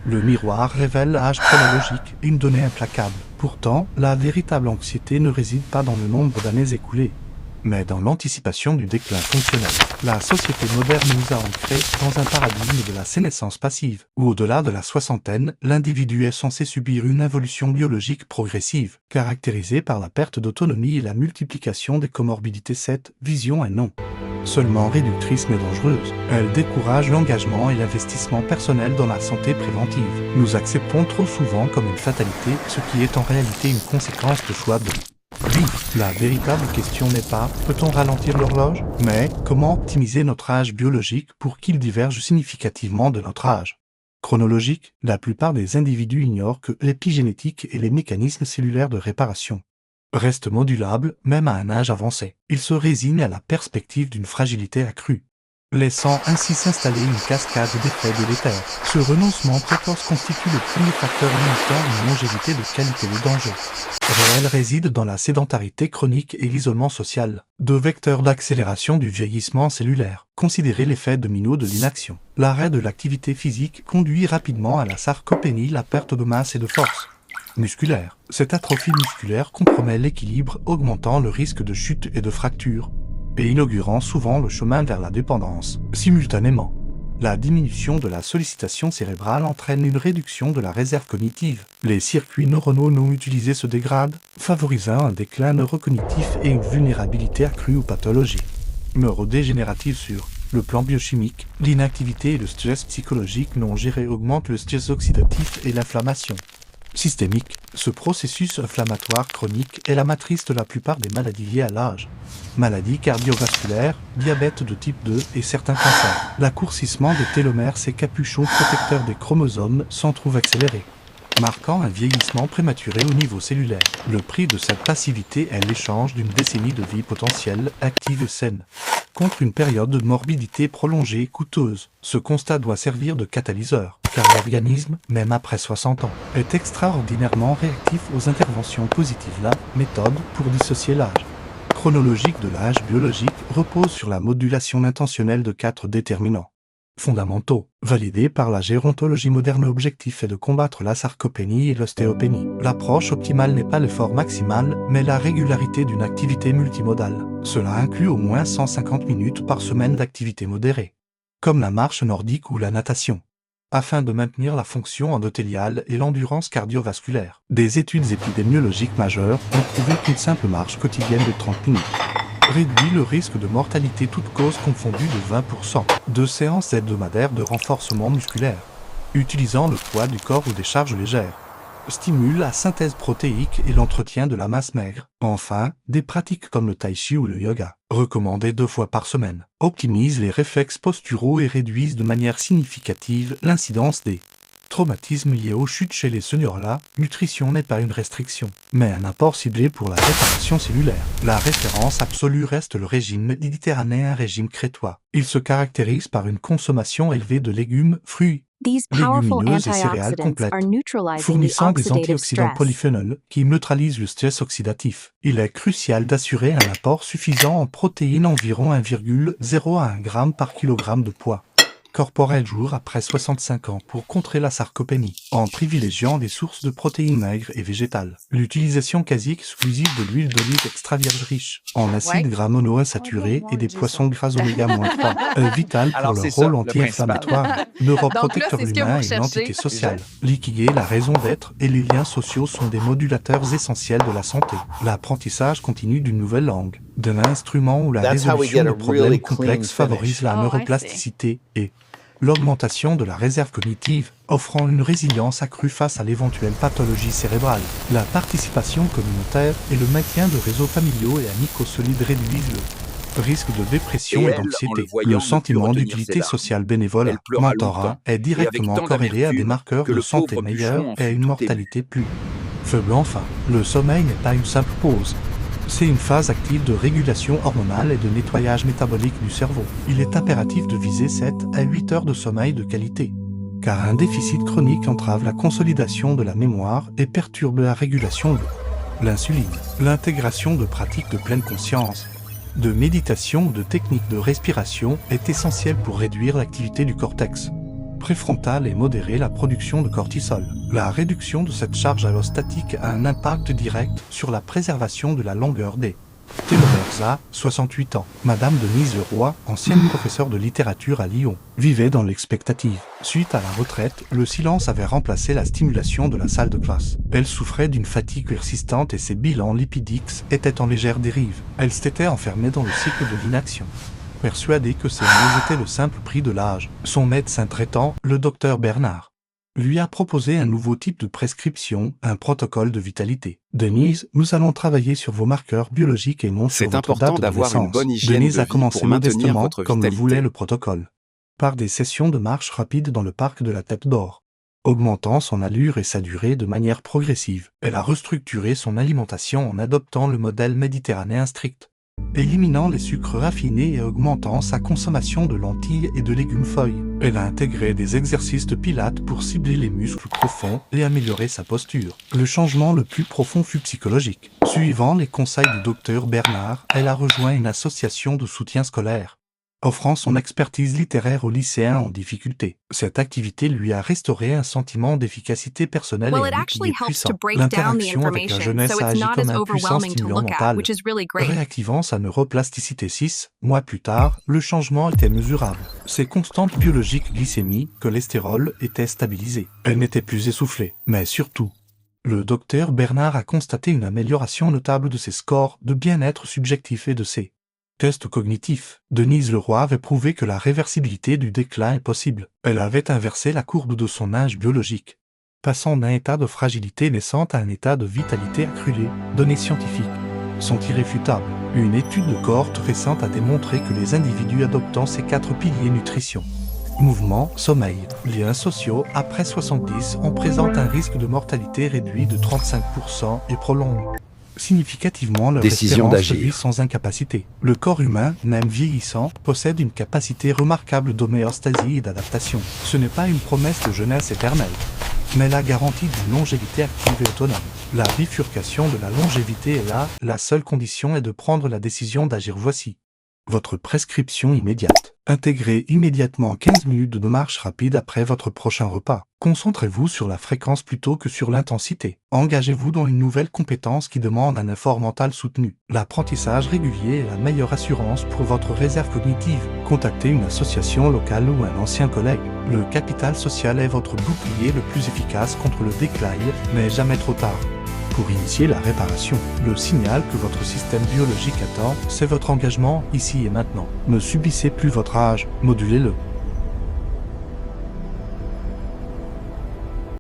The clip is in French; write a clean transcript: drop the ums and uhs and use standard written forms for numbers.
Le miroir révèle l'âge chronologique, une donnée implacable. Pourtant, la véritable anxiété ne réside pas dans le nombre d'années écoulées, mais dans l'anticipation du déclin fonctionnel. La société moderne nous a ancrés dans un paradigme de la sénescence passive, où au-delà de la soixantaine, l'individu est censé subir une évolution biologique progressive, caractérisée par la perte d'autonomie et la multiplication des comorbidités. Cette vision est non seulement réductrice mais dangereuse. Elle décourage l'engagement et l'investissement personnel dans la santé préventive. Nous acceptons trop souvent comme une fatalité ce qui est en réalité une conséquence de choix de vie. La véritable question n'est pas « peut-on ralentir l'horloge ?», mais « comment optimiser notre âge biologique pour qu'il diverge significativement de notre âge ?» Chronologique, la plupart des individus ignorent que l'épigénétique et les mécanismes cellulaires de réparation restent modulables même à un âge avancé. Ils se résignent à la perspective d'une fragilité accrue, laissant ainsi s'installer une cascade d'effets délétères. Ce renoncement précoce constitue le premier facteur limitant une longévité de qualité. Le danger réel réside dans la sédentarité chronique et l'isolement social, deux vecteurs d'accélération du vieillissement cellulaire. Considérez l'effet domino de l'inaction. L'arrêt de l'activité physique conduit rapidement à la sarcopénie, la perte de masse et de force musculaire. Cette atrophie musculaire compromet l'équilibre, augmentant le risque de chute et de fracture, et inaugurant souvent le chemin vers la dépendance. Simultanément, la diminution de la sollicitation cérébrale entraîne une réduction de la réserve cognitive. Les circuits neuronaux non utilisés se dégradent, favorisant un déclin neurocognitif et une vulnérabilité accrue aux pathologies neurodégénératives. Sur le plan biochimique, l'inactivité et le stress psychologique non géré augmentent le stress oxydatif et l'inflammation systémique. Ce processus inflammatoire chronique est la matrice de la plupart des maladies liées à l'âge. Maladies cardiovasculaires, diabète de type 2 et certains cancers. L'accourcissement des télomères, ces capuchons protecteurs des chromosomes, s'en trouve accéléré, marquant un vieillissement prématuré au niveau cellulaire. Le prix de cette passivité est l'échange d'une décennie de vie potentielle, active et saine, contre une période de morbidité prolongée et coûteuse. Ce constat doit servir de catalyseur, car l'organisme, même après 60 ans, est extraordinairement réactif aux interventions positives. La méthode pour dissocier l'âge chronologique de l'âge biologique repose sur la modulation intentionnelle de 4 déterminants fondamentaux, validés par la gérontologie moderne. L'objectif est de combattre la sarcopénie et l'ostéopénie. L'approche optimale n'est pas l'effort maximal, mais la régularité d'une activité multimodale. Cela inclut au moins 150 minutes par semaine d'activité modérée, comme la marche nordique ou la natation, afin de maintenir la fonction endothéliale et l'endurance cardiovasculaire. Des études épidémiologiques majeures ont prouvé qu'une simple marche quotidienne de 30 minutes réduit le risque de mortalité toutes causes confondues de 20%. 2 séances hebdomadaires de renforcement musculaire, utilisant le poids du corps ou des charges légères, stimulent la synthèse protéique et l'entretien de la masse maigre. Enfin, des pratiques comme le tai chi ou le yoga, recommandées 2 fois par semaine, optimisent les réflexes posturaux et réduisent de manière significative l'incidence des traumatismes liés aux chutes chez les seniors. La nutrition n'est pas une restriction, mais un apport ciblé pour la réparation cellulaire. La référence absolue reste le régime méditerranéen, régime crétois. Il se caractérise par une consommation élevée de légumes, fruits, légumineuses et céréales complètes, fournissant des antioxydants polyphénols qui neutralisent le stress oxydatif. Il est crucial d'assurer un apport suffisant en protéines, environ 1,0 à 1 g par kg de poids corporel jour après 65 ans, pour contrer la sarcopénie, en privilégiant des sources de protéines maigres et végétales. L'utilisation quasi exclusive de l'huile d'olive extra vierge riche en acides gras monoinsaturés et des poissons gras oméga-3 est vitale pour leur rôle anti-inflammatoire, neuroprotecteur humain et l'entité sociale. L'ikigai, la raison d'être et les liens sociaux sont des modulateurs essentiels de la santé. L'apprentissage continu d'une nouvelle langue, d'un instrument ou la résolution de problèmes complexes favorise la neuroplasticité et l'augmentation de la réserve cognitive, offrant une résilience accrue face à l'éventuelle pathologie cérébrale. La participation communautaire et le maintien de réseaux familiaux et amicaux solides réduisent le risque de dépression et d'anxiété. Le sentiment d'utilité sociale bénévole, mentorat, est directement corrélé à des marqueurs de santé meilleurs et à une mortalité plus faible. Enfin, le sommeil n'est pas une simple pause. C'est une phase active de régulation hormonale et de nettoyage métabolique du cerveau. Il est impératif de viser 7 à 8 heures de sommeil de qualité, car un déficit chronique entrave la consolidation de la mémoire et perturbe la régulation de l'insuline. L'intégration de pratiques de pleine conscience, de méditation ou de techniques de respiration est essentielle pour réduire l'activité du cortex préfrontale et modérer la production de cortisol. La réduction de cette charge allostatique a un impact direct sur la préservation de la longueur des télomeres à 68 ans. Madame Denise Leroy, ancienne professeure de littérature à Lyon, vivait dans l'expectative. Suite à la retraite, le silence avait remplacé la stimulation de la salle de classe. Elle souffrait d'une fatigue persistante et ses bilans lipidiques étaient en légère dérive. Elle s'était enfermée dans le cycle de l'inaction. Persuadée que ces mots étaient le simple prix de l'âge, son médecin traitant, le docteur Bernard, lui a proposé un nouveau type de prescription, un protocole de vitalité. Denise, nous allons travailler sur vos marqueurs biologiques et non sur votre date de naissance. Denise a commencé modestement, comme le voulait le protocole, par des sessions de marche rapide dans le parc de la Tête d'Or, augmentant son allure et sa durée de manière progressive. Elle a restructuré son alimentation en adoptant le modèle méditerranéen strict, éliminant les sucres raffinés et augmentant sa consommation de lentilles et de légumes feuilles. Elle a intégré des exercices de pilates pour cibler les muscles profonds et améliorer sa posture. Le changement le plus profond fut psychologique. Suivant les conseils du docteur Bernard, elle a rejoint une association de soutien scolaire, offrant son expertise littéraire aux lycéens en difficulté. Cette activité lui a restauré un sentiment d'efficacité personnelle et un équilibre puissant. L'interaction avec la jeunesse a agi comme un puissant stimulant mental, réactivant sa neuroplasticité. 6 mois plus tard, le changement était mesurable. Ses constantes biologiques glycémie, cholestérol étaient stabilisées. Elle n'était plus essoufflée, mais surtout, le docteur Bernard a constaté une amélioration notable de ses scores de bien-être subjectif et de ses test cognitif. Denise Leroy avait prouvé que la réversibilité du déclin est possible. Elle avait inversé la courbe de son âge biologique, passant d'un état de fragilité naissante à un état de vitalité accrue. Données scientifiques sont irréfutables. Une étude de cohorte récente a démontré que les individus adoptant ces 4 piliers nutrition, mouvement, sommeil, liens sociaux, après 70, on présente un risque de mortalité réduit de 35% et prolonge significativement leur espérance de vie sans incapacité. Le corps humain, même vieillissant, possède une capacité remarquable d'homéostasie et d'adaptation. Ce n'est pas une promesse de jeunesse éternelle, mais la garantie d'une longévité active et autonome. La bifurcation de la longévité est là, la seule condition est de prendre la décision d'agir. Voici votre prescription immédiate. Intégrez immédiatement 15 minutes de marche rapide après votre prochain repas. Concentrez-vous sur la fréquence plutôt que sur l'intensité. Engagez-vous dans une nouvelle compétence qui demande un effort mental soutenu. L'apprentissage régulier est la meilleure assurance pour votre réserve cognitive. Contactez une association locale ou un ancien collègue. Le capital social est votre bouclier le plus efficace contre le déclin, mais jamais trop tard. Pour initier la réparation, le signal que votre système biologique attend, c'est votre engagement ici et maintenant. Ne subissez plus votre âge, modulez-le.